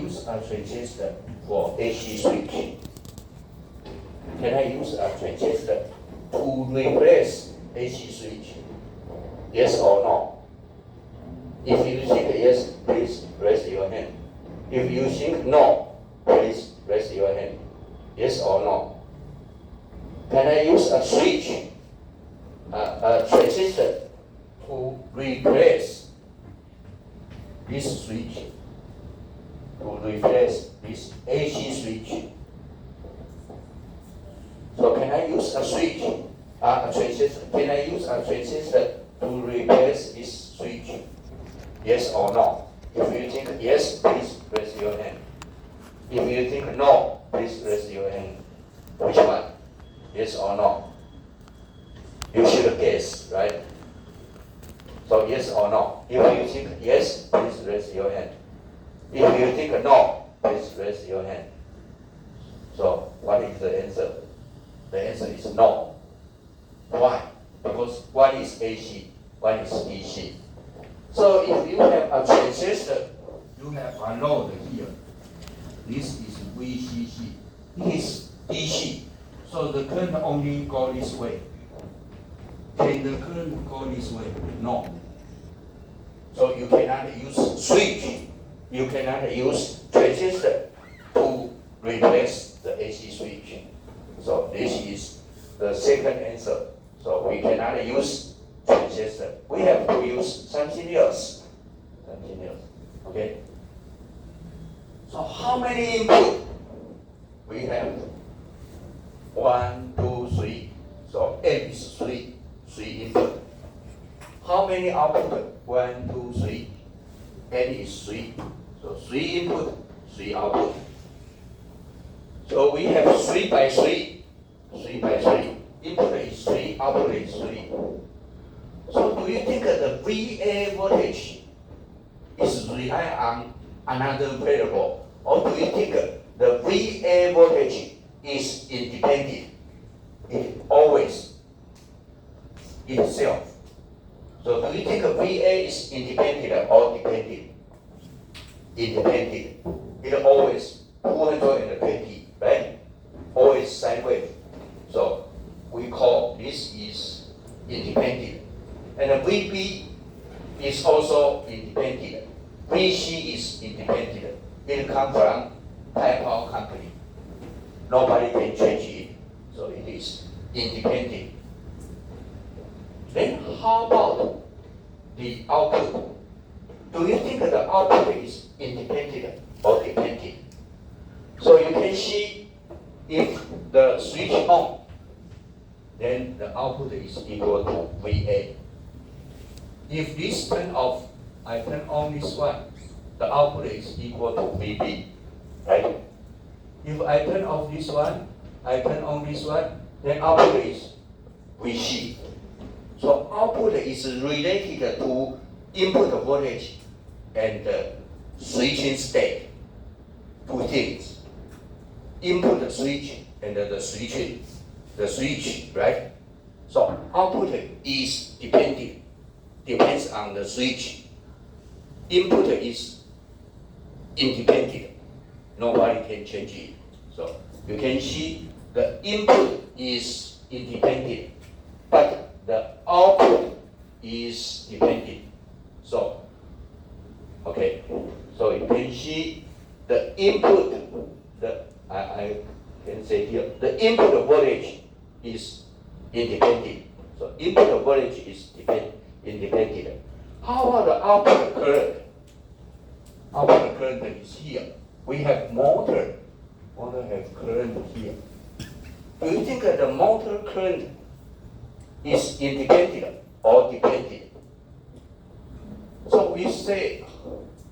use a transistor for AC switch? Can I use a transistor to replace AC switch? Yes or no? If you think yes, please raise your hand. If you think no, please raise your hand. Yes or no? Can I use a switch, a transistor, to replace this switch, to replace this AC switch? So can I use a switch, a transistor? Can I use a transistor to replace this switch? Yes or no? If you think yes, please raise your hand. If you think no, please raise your hand. Which one? Yes or no? You should guess, right? So yes or no? If you think yes, please raise your hand. If you think no, please raise your hand. So what is the answer? The answer is no. Why? Because one is AC, one is DC. So if you have a transistor, you have a load here. This is VCC. This is DC. So the current only go this way. Can the current go this way? No. So you cannot use switch. You cannot use transistor to replace the AC switch. So this is the second answer. So we cannot use transistor. We have to use something else. Something else. Okay? So how many input? We have 1, 2, 3. So M is 3 input. How many output? 1, 2, 3. N is 3. So 3 input, 3 output. So we have 3 by 3. 3 by 3. Input is 3, output is 3. So do you think the VA voltage is rely on another variable? Or do you think the VA voltage is independent? It always itself. So do you think VA is independent or dependent? Independent. It always 220, right? Always sine wave. So we call this is independent. And the VB is also independent. VC is independent. It comes from high power company. Nobody can change it. So it is independent. Then how about the output? Do you think the output is independent or dependent? So you can see if the switch on, then the output is equal to VA. If this turn off, I turn on this one, the output is equal to VB, right? If I turn off this one, I turn on this one, then output is VC. So output is related to input voltage and switching state. Two things. Input switch and the switch, right? So output is depends on the switch. Input is independent. Nobody can change it. So you can see the input is independent, but the output is dependent. So, okay. So you can see the input, I can say here, the input voltage is independent. So input voltage is independent. How about the output current? Output current is here. We have motor. Motor have current here. Do you think that the motor current is independent or dependent? So we say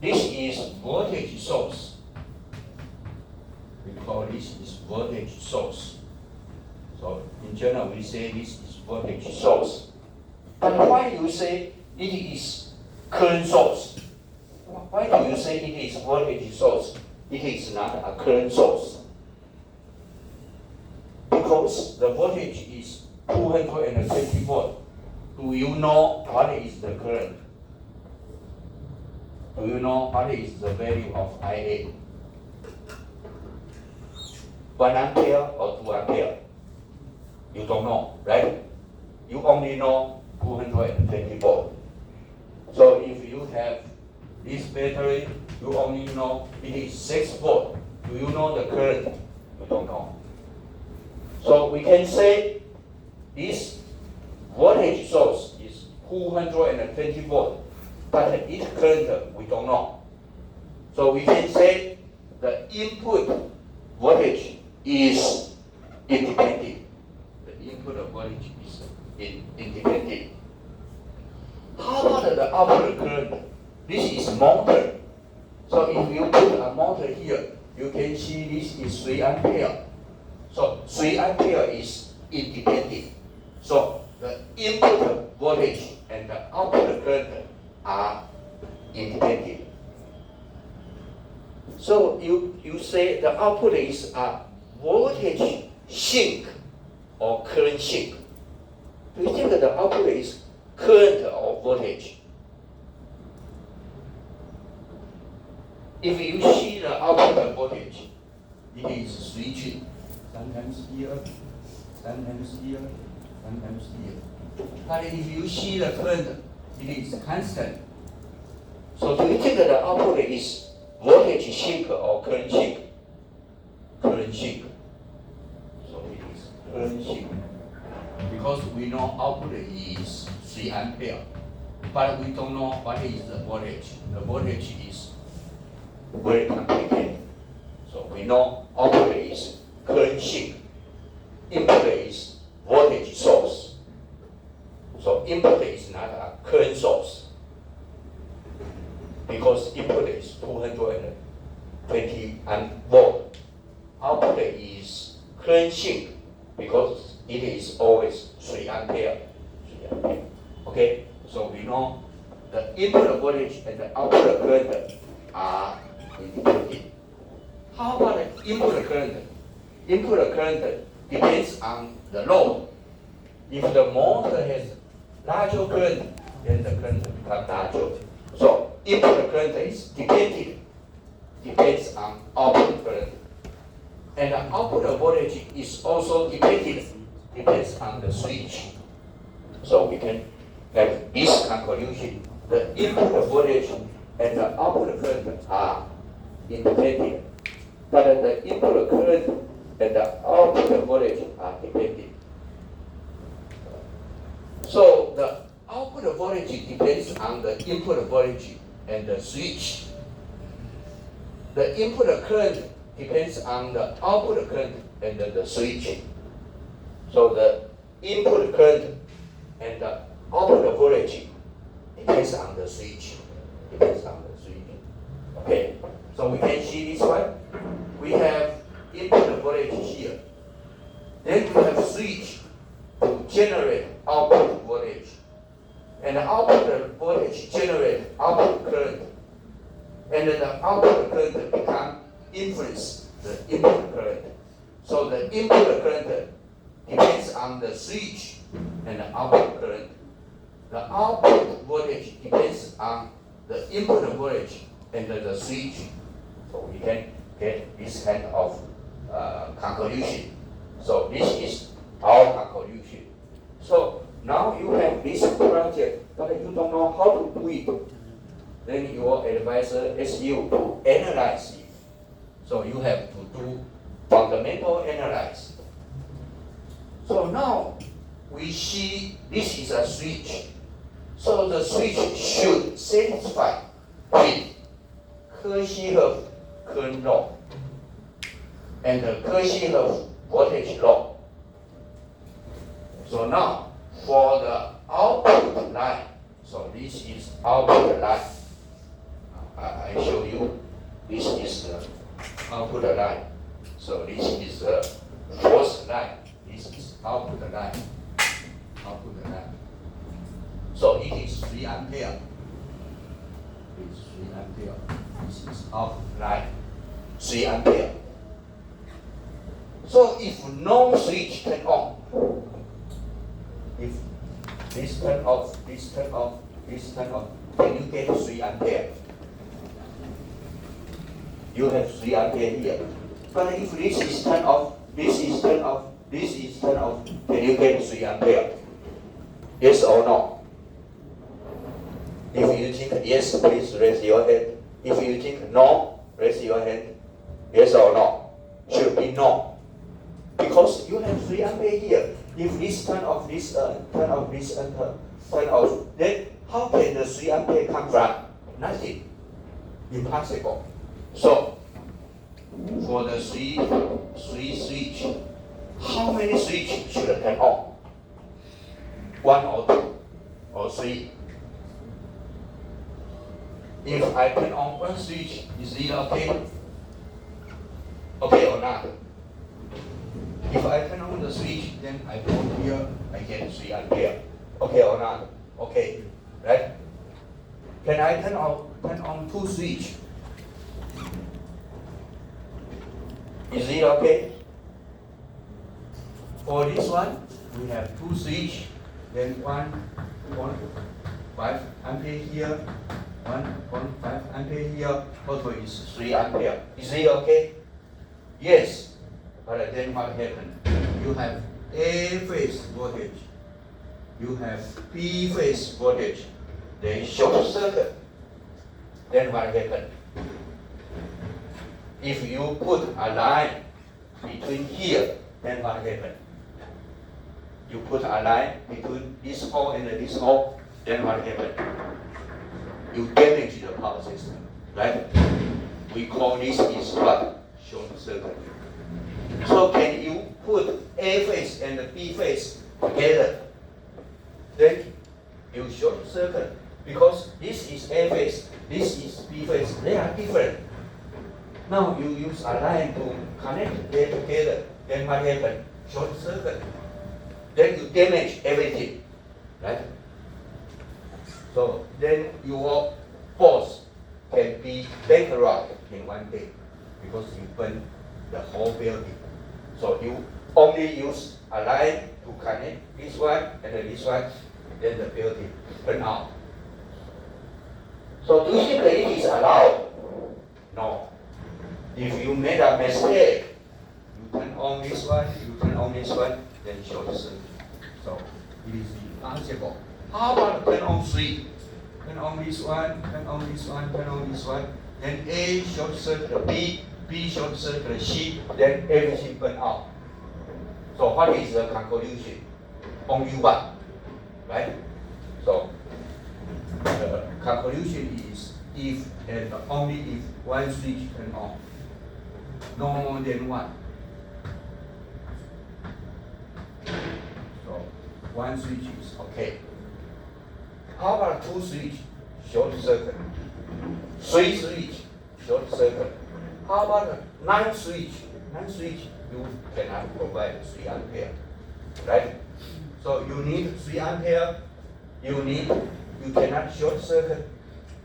this is voltage source. We call this is voltage source. So in general we say this is voltage source. But why do you say it is current source? Why do you say it is voltage source? It is not a current source. Because the voltage is 220 volt. Do you know what is the current? Do you know what is the value of IA? 1 ampere or 2 ampere? You don't know, right? You only know 220 volt. So if you have this battery, you only know it is 6 volt. Do you know the current? You don't know. So we can say this voltage source is 220 volt, but its current we don't know. So we can say the input voltage is independent. The input voltage is independent. How about the output current? This is motor. So if you put a motor here, you can see this is 3 ampere. So 3 ampere is independent. So the input voltage and the output current are independent. So you say the output is a voltage sink or current sink. Do you think that the output is current or voltage? If you see the output voltage, it is switching. Sometimes here, sometimes here, sometimes here. But if you see the current, it is constant. So do you think that the output is voltage sink or current sink? Current sink. So it is current sink. Because we know output is 3 ampere, but we don't know what is the voltage. The voltage is very complicated. So we know output is current sink. Input is voltage source. So input is not a current source, because input is 220 volt. Output is current sink, because it is always 3 ampere. 3 ampere. Okay, so we know the input voltage and the output current are independent. How about the input current? Input current depends on the load. If the motor has larger current, then the current becomes larger. So input current is depends on output current. And the output voltage is also depends on the switch. So we can have this conclusion: the input voltage and the output current are independent, but the input current and the output voltage are dependent. So the output voltage depends on the input voltage and the switch. The input current depends on the output current and the switch. So the input current and the output voltage depends on the switch. Depends on the switch. Okay. So we can see this one. We have input voltage here. Then we have switch to generate output voltage. And the output voltage generate output current. And then the output current become influence the input current. So the input current depends on the switch and the output current. The output voltage depends on the input voltage and the switch. So we can get this kind of conclusion. So this is our conclusion. So now you have this project, but you don't know how to do it. Then your advisor asks you to analyze it. So you have to do fundamental analysis. So now we see this is a switch. So the switch should satisfy with Kirchhoff current law and the Kirchhoff voltage law. So now for the output line, so this is output line. I show you, this is the output line. So this is the fourth line. This is output line. Output line. So it is 3 ampere. It's 3 ampere. This is output line. 3 ampere. So if no switch turn on, if this turn off, this turn off, this turn on, then you get 3 ampere. You have 3 ampere here. But if this is turned off, this is turned off, this is turned off, can you get 3 ampere? Yes or no? If you think yes, please raise your hand. If you think no, raise your hand. Yes or no? Should be no. Because you have 3 ampere here. If this turn off, this turn off, this turn off, then how can the 3 ampere come from? Nothing. Impossible. So, for the three switch, how many switch should I turn on? 1 or 2 or 3? If I turn on 1 switch, is it okay? Okay or not? If I turn on the switch, then I go here, I get 3 ampere. Okay or not? Okay, right? Can I turn on 2 switch? Is it okay? For this one, we have 2 switch, then 1.5 ampere here, 1.5 ampere here, total is 3 ampere. Is it okay? Yes. But then what happened? You have A phase voltage, you have B phase voltage, then short circuit. Then what happened? If you put a line between here, then what happened? You put a line between this hole and this hole, then what happened? You damage the power system, right? We call this is what? Short circuit. So can you put A phase and B phase together? Then you short circuit, because this is A phase, this is B phase, they are different. Now you use a line to connect them together, then what happens? Short circuit. Then you damage everything, right? So then your boss can be bankrupt in one day because you burn the whole building. So you only use a line to connect this one and this one, then the building burn out. So do you think that it is allowed? No. If you made a mistake, you turn on this one, you turn on this one, then short circuit. So it is impossible. How about turn on 3? Turn on this one, turn on this one, turn on this one, then A short circuit B, B short circuit C, then everything burn out. So what is the conclusion? Only one, right? So the conclusion is if and only if one switch turn on, no more than one. So one switch is okay. How about 2 switch? Short circuit. 3 switch? Short circuit. How about 9 switch? 9 switch, you cannot provide 3 ampere, right? So you need 3 ampere, you cannot short circuit.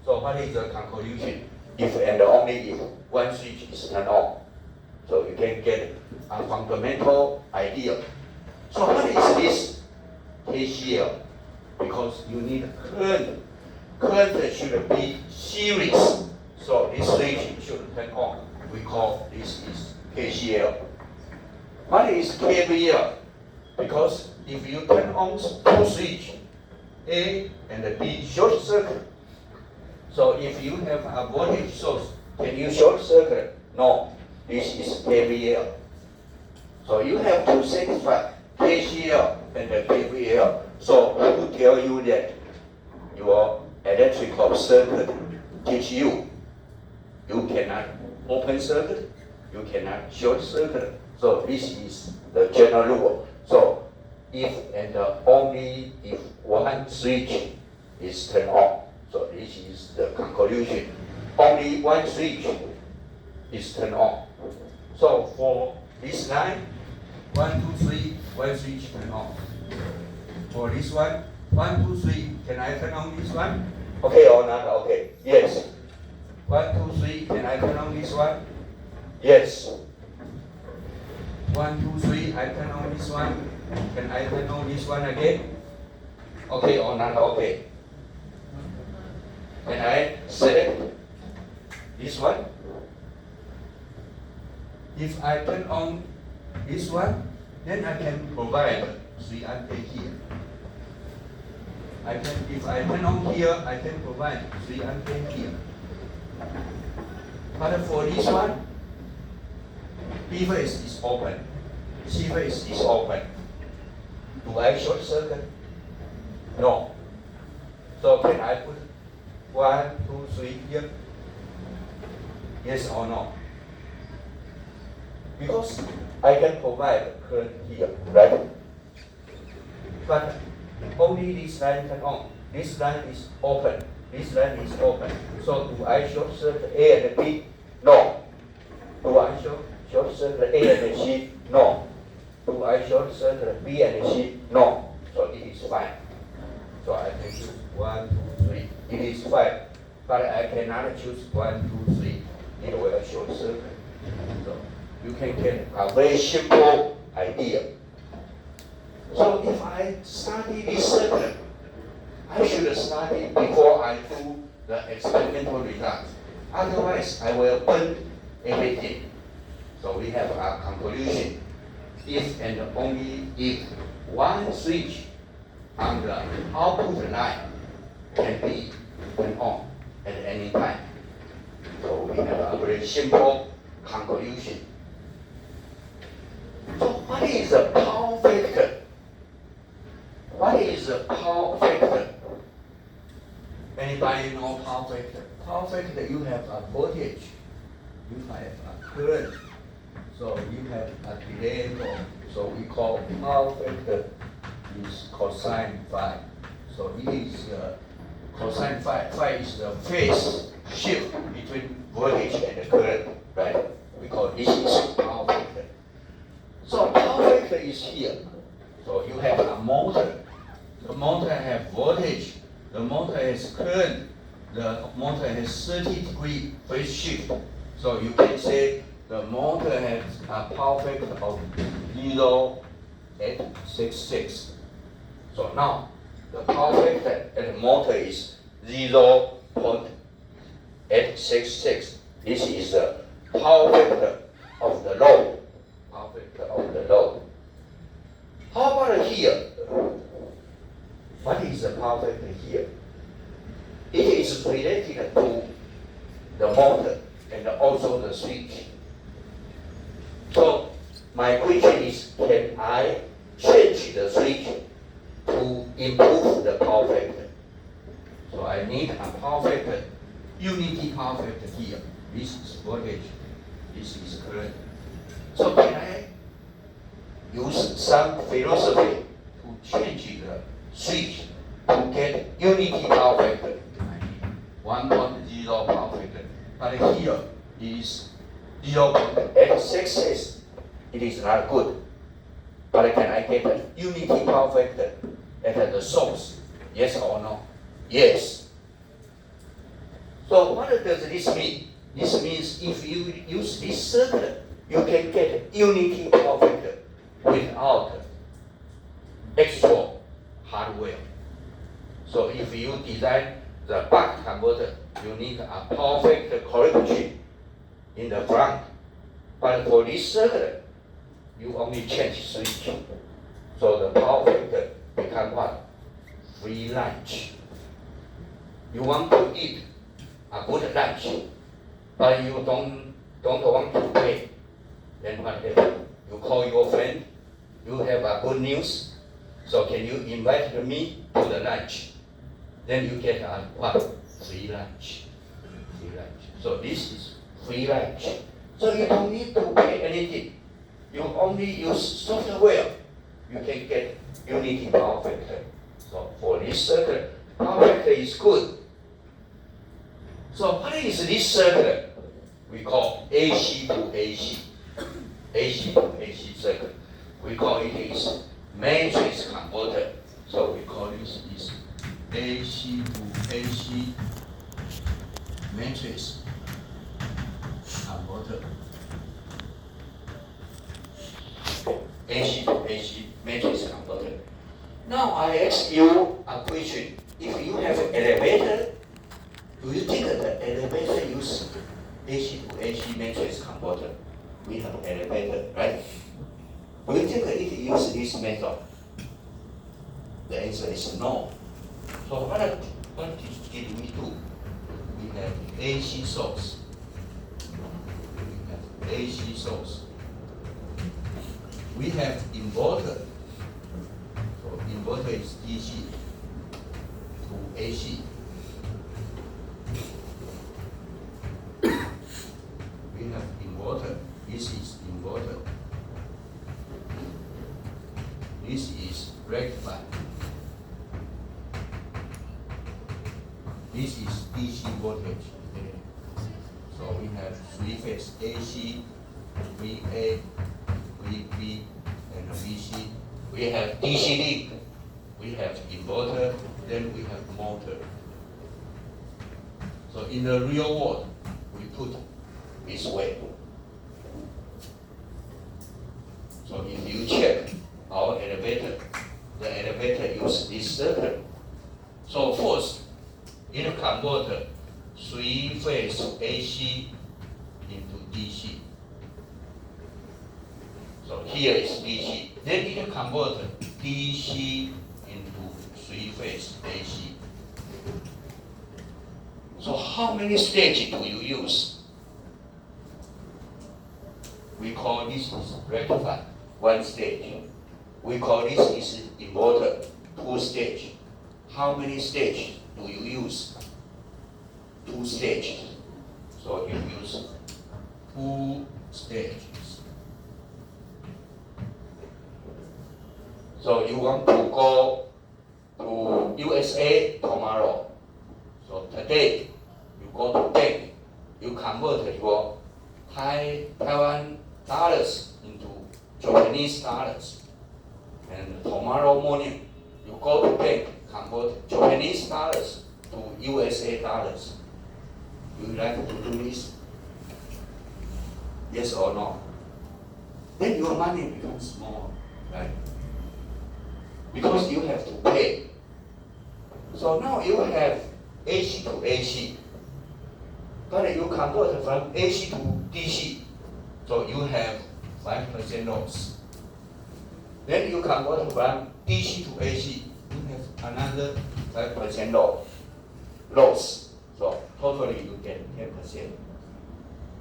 So what is the conclusion? If and only if one switch is turned on. So you can get a fundamental idea. So what is this KCL? Because you need current. Current should be series. So this switch should turn on. We call this is KCL. What is KVL? Because if you turn on 2 switch, A and B short circuit. So if you have a voltage source, can you short circuit? No. This is KVL. So you have to satisfy KCL and the KVL. So who tell you that your electrical circuit teach you cannot open circuit, you cannot short circuit. So this is the general rule. So if and only if one switch is turned on. So this is the conclusion. Only one switch is turned on. So for this line, 1, 2, 3, one switch turned on. For this one, 1, 2, 3, can I turn on this one? Okay or not? Okay. Yes. 1, 2, 3, can I turn on this one? Yes. 1, 2, 3, I turn on this one. Can I turn on this one again? Okay or not? Okay. Can I select this one? If I turn on this one, then I can provide 3 ampere here. If I turn on here, I can provide 3 ampere here. But for this one, B phase is open, C phase is open. Do I short circuit? No. So can I put 1, 2, 3 here? Yes or no? Because I can provide current here, right? But only this line turn on. This line is open. This line is open. So do I short circuit A and B? No. Do I short circuit A and C? No. Do I short circuit B and C? No. So it is fine. So I can choose 1, 2, 3. It is fine. But I cannot choose 1, 2, 3. It will short circuit. So you can get a very simple idea. So if I study this circuit, I should study before I do the experimental results. Otherwise, I will burn everything. So we have a conclusion. If and only if one switch on the output line can be turned on at any time. So we have a very simple conclusion. So what is the power factor? What is the power factor? Anybody know power factor? Power factor, you have a voltage, you have a current, so you have a delay. So we call power factor is cosine phi. So it is cosine phi. Phi is the phase shift between voltage and the current, right? We call this is power factor. So power factor is here. So you have a motor. The motor has voltage. The motor has current. The motor has 30-degree phase shift. So you can say the motor has a power factor of 0.866. So now the power factor at the motor is 0.866. This is the power factor of the load. Power factor of the load. How about here? What is the power factor here? It is related to the motor and also the switch. So my question is, can I change the switch to improve the power factor? So I need a power factor, unity power factor here. This is voltage, this is current. So can I use some philosophy to change the switch to get unity power factor? 1.0 power factor. But here is 0.866. It is not good. But can I get a unity power factor at the source? Yes or no? Yes. So what does this mean? This means if you use this circuit, you can get unity power factor without extra hardware. So if you design the buck converter, you need a power factor correction in the front. But for this circuit, you only change switch. So the power factor become what? Free lunch. You want to eat a good lunch, but you don't want to pay. Then what happens? You call your friend, you have a good news, so can you invite me to the lunch? Then you get a what? Free lunch. Free lunch. So this is free lunch. So you don't need to pay anything. You only use software. You can get unity power factor. So for this circuit, power factor is good. So what is this circuit? We call AC to AC. AC to AC circuit. We call it is matrix converter. So we call this is AC to AC matrix converter. AC to AC matrix converter. Now I ask you a question. If you have an elevator, do you think that the elevator use AC to AC matrix converter? we have elevator, right? Do you think it use this method? The answer is no. So what did we do? We have AC source. We have AC source. We have inverter. So inverter is DC to AC. We have inverter. This is inverter. This is rectifier. This is DC voltage. So we have three-phase AC, VA, VB, and VC. We have DC link. We have inverter. Then we have motor. So in the real world, we put this way. So if you check our elevator, the elevator uses this circuit. So first, it converts three-phase AC into DC. So here is DC. Then it converts DC into three-phase AC. So how many stages do you use? We call this is rectifier, one stage. We call this is inverter, two stage. How many stages do you use? Two stages. So you use two stages. So you want to go to USA tomorrow. So today you go to bank, you convert your Taiwan dollars into Japanese dollars. And tomorrow morning you go to bank, convert Japanese dollars to USA dollars. You like to do this? Yes or no? Then your money becomes small, right? Because you have to pay. So now you have AC to AC. But you convert from AC to DC. So you have 5% loss. Then you convert from DC to AC. You have another 5% loss. So totally you get 10%.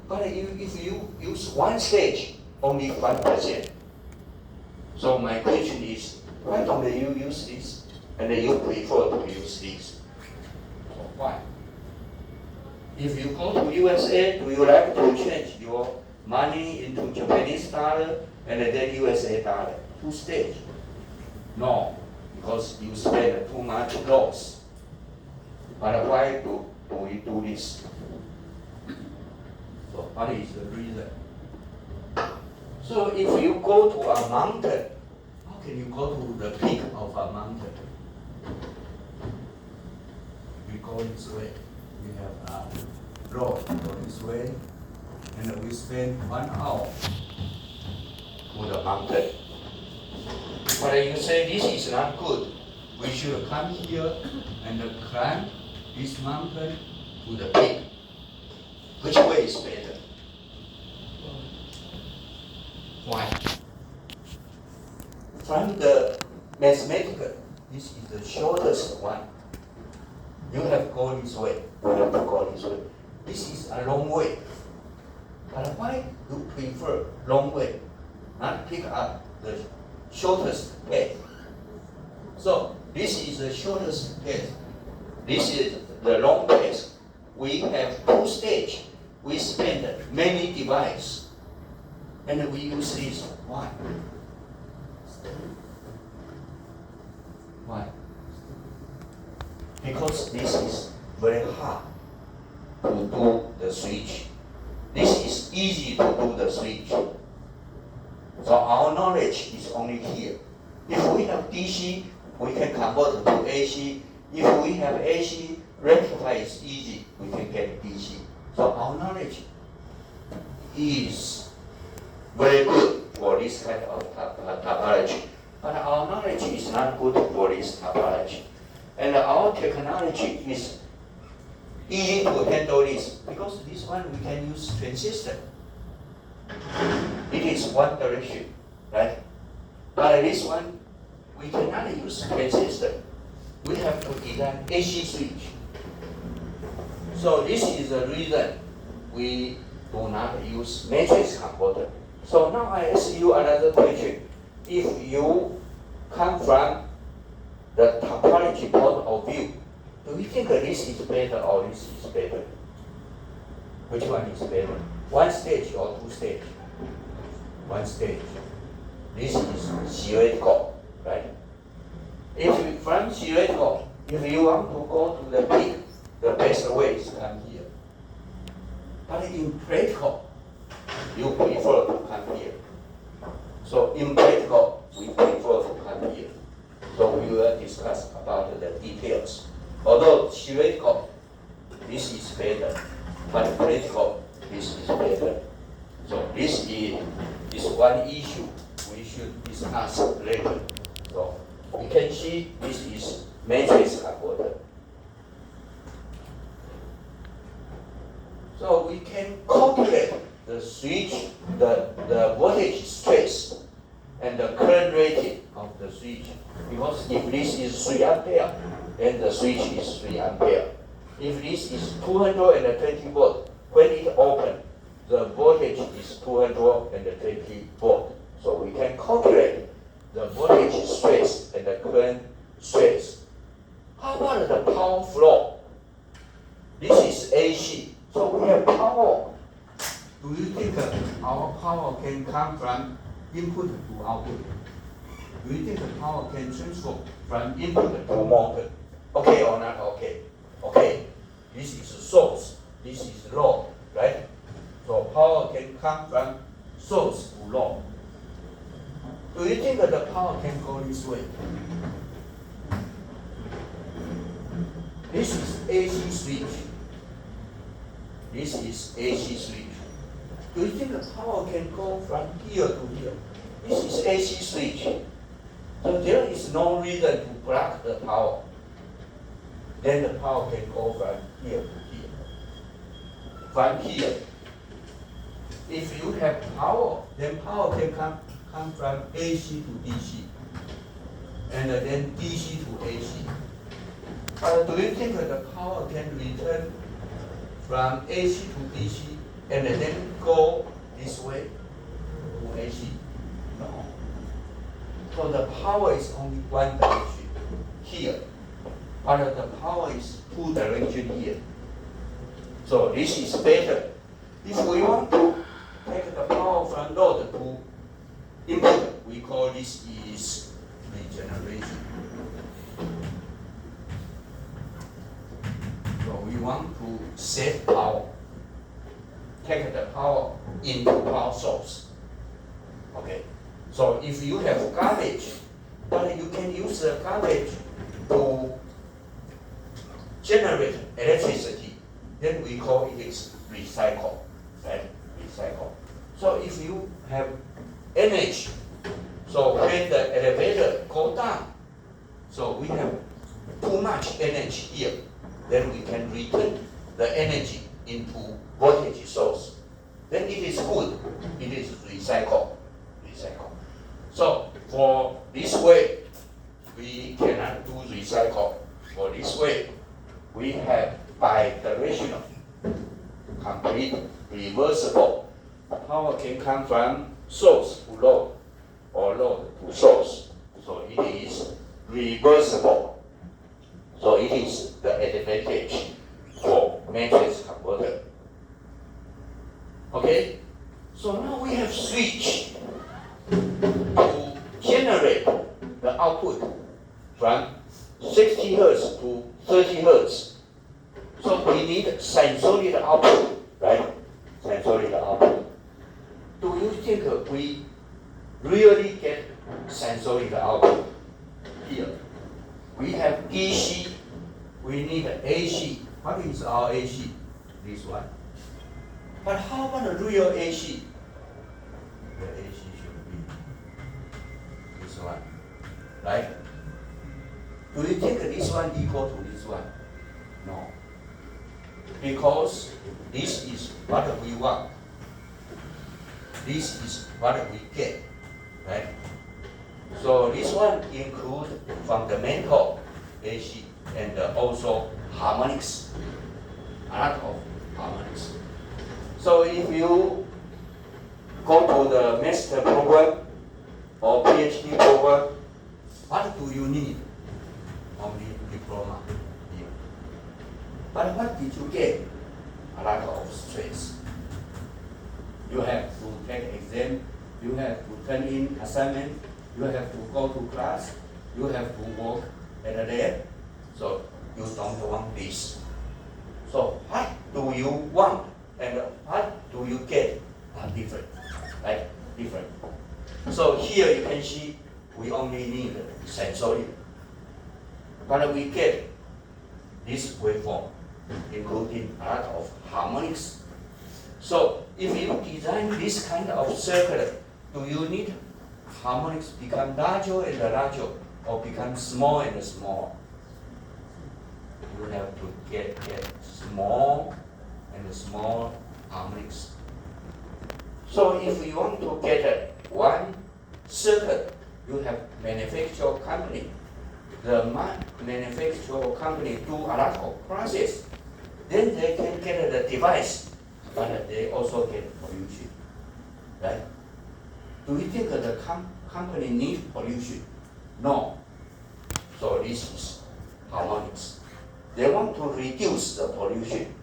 But if you use one stage, only 5%. So my question is, why don't you use this and you prefer to use this? So why? If you go to USA, do you like to change your money into Japanese dollar and then USA dollar? Two stage? No, because you spend too much loss. But why do we do this? So what is the reason? So if you go to a mountain, how can you go to the peak of a mountain? We go this way. We have a road go this way, and we spend 1 hour to the mountain. But you say this is not good. We should come here and climb this mountain to the peak. Which way is better? Why? From the mathematical, this is the shortest one. You have to go this way. You have to go this way. This is a long way. But why you prefer long way? Not pick up the shortest path. So this is the shortest path. This is the long path. We have two stages. We spend many devices. And we use this. Why? Why? Because this is very hard to do the switch. This is easy to do the switch. So our knowledge is only here. If we have DC, we can convert to AC. If we have AC, rectify is easy. We can get DC. So our knowledge is very good for this kind of topology. But our knowledge is not good for this topology. And our technology is easy to handle this because this one we can use transistor. is one direction, right? But this one, we cannot use transistor. We have to design AC switch. So this is the reason we do not use matrix converter. So now I ask you another question. If you come from the topology point of view, do you think this is better or this is better? Which one is better? One stage or two stage? One stage. This is theoretical, right? If from theoretical, if you want to go to the peak, the best way is to come here. But in practical, you prefer to come here. So in practical, we prefer to come here. So we will discuss about the details. Although theoretical, this is better, but practical, this is better. So this is one issue we should discuss later. So we can see this is matrix converter. So we can calculate the switch, the voltage stress, and the current rating of the switch. Because if this is 3 ampere, then the switch is 3 ampere. If this is 220 volt, when it opens, the voltage is 220 volt. So we can calculate the voltage stress and the current stress. How about the power flow? This is AC. So we have power. Do you think our power can come from input to output? Do you think the power can transfer from input to motor? Okay or not okay? Okay. This is source. This is load, right? So power can come from source to load. Do you think that the power can go this way? This is AC switch. This is AC switch. Do you think the power can go from here to here? This is AC switch. So there is no reason to block the power. Then the power can go from here to here. From here. If you have power, then power can come from AC to DC. And then DC to AC. Do you think that the power can return from AC to DC and then go this way to AC? No. So the power is only one direction here, but the power is two direction here. So this is better. If we want to take the power from load to input, we call this is regeneration. So we want to save power. Take the power into power source. Okay. So if you have garbage, but you can use the garbage to generate electricity, then we call it is recycle. Right? Recycle. So if you have energy, so when the elevator goes down, so we have too much energy here, then we can return the energy into voltage source. Then it is good. It is recycle. Recycle. So for this way, we cannot do recycle. For this way, we have bidirectional, complete, reversible. Power can come from source to load or load to source. So it is reversible. So it is the advantage for matrix converter. Okay? So now we have switch to generate the output from 60 Hertz to 30 Hertz. So we need sinusoidal output, right? Sinusoidal output. Do you think we really get sinusoidal output? Here. We have DC, we need AC. What is our AC? This one. But how about the real AC? The AC should be this one, right? Do you think this one equal to this one? No. Because this is what we want. this is what we get, right? So this one includes fundamental AC and also harmonics, a lot of harmonics. So if you go to the master program or PhD program, what do you need? Only diploma here. But what did you get? A lot of stress. You have to take exam, you have to turn in assignment, you have to go to class, you have to work at a lab. So you don't want this. So what do you want and what do you get are different, right? Different. So here you can see we only need sensory, but we get this waveform, including a lot of harmonics. So if you design this kind of circuit, do you need harmonics become larger and larger or become small and smaller? You have to get small and small harmonics. So if you want to get one circuit, you have manufacturer company. The manufacturer company do a lot of process. Then they can get the device, but they also get pollution, right? Do you think the company needs pollution? No. So this is harmonics. They want to reduce the pollution,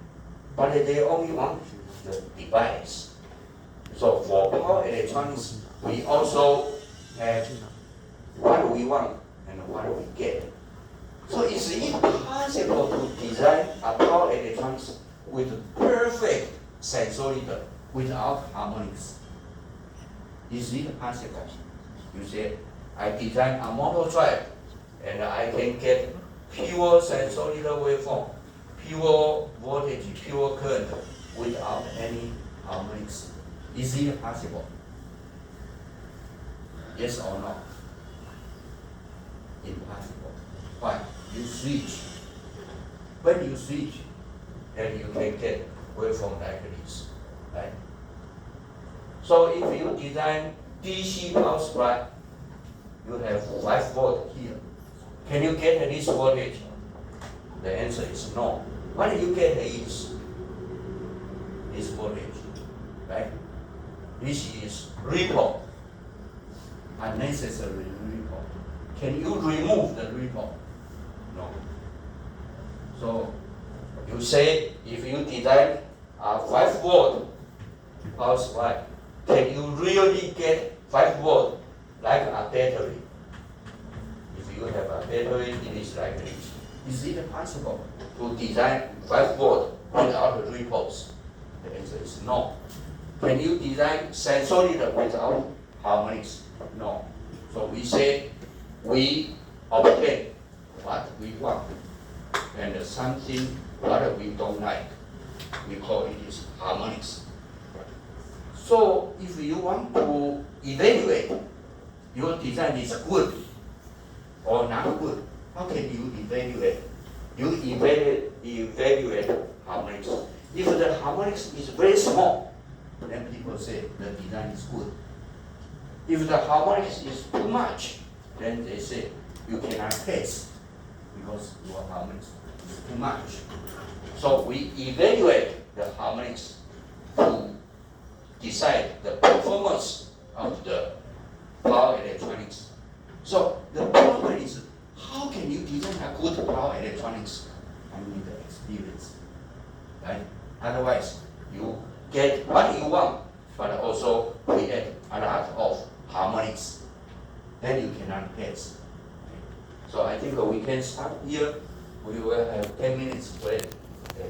but they only want the device. So for power electronics, we also have what we want and what we get. So it's impossible to design a power electronics with perfect sensorimeter without harmonics. Is it possible? You say, I design a motor drive and I can get pure sensorimeter waveform, pure voltage, pure current without any harmonics. Is it possible? Yes or no? Impossible. Why? You switch. When you switch, then you can get waveform like this, right? So if you design DC power supply, you have 5 volt here. Can you get this voltage? The answer is no. What you get is this voltage, right? This is ripple, unnecessary ripple. Can you remove the ripple? No. So you say if you design a 5 volt power supply, can you really get 5 volt like a battery? If you have a battery, it is like this. Is it possible to design 5 volt without ripples? The answer is no. Can you design sensorimeter without harmonics? No. So we say we obtain what we want and something what we don't like. We call it is harmonics. So if you want to evaluate your design is good or not good, how can you evaluate? You evaluate harmonics. If the harmonics is very small, then people say the design is good. If the harmonics is too much, then they say you cannot test because your harmonics is too much. So we evaluate the harmonics to decide the performance of the power electronics. So the problem is, how can you design a good power electronics? I need the experience, right? Otherwise, you get what you want, but also create a lot of harmonics. Then you cannot test. So I think we can stop here. We will have 10 minutes break. Okay.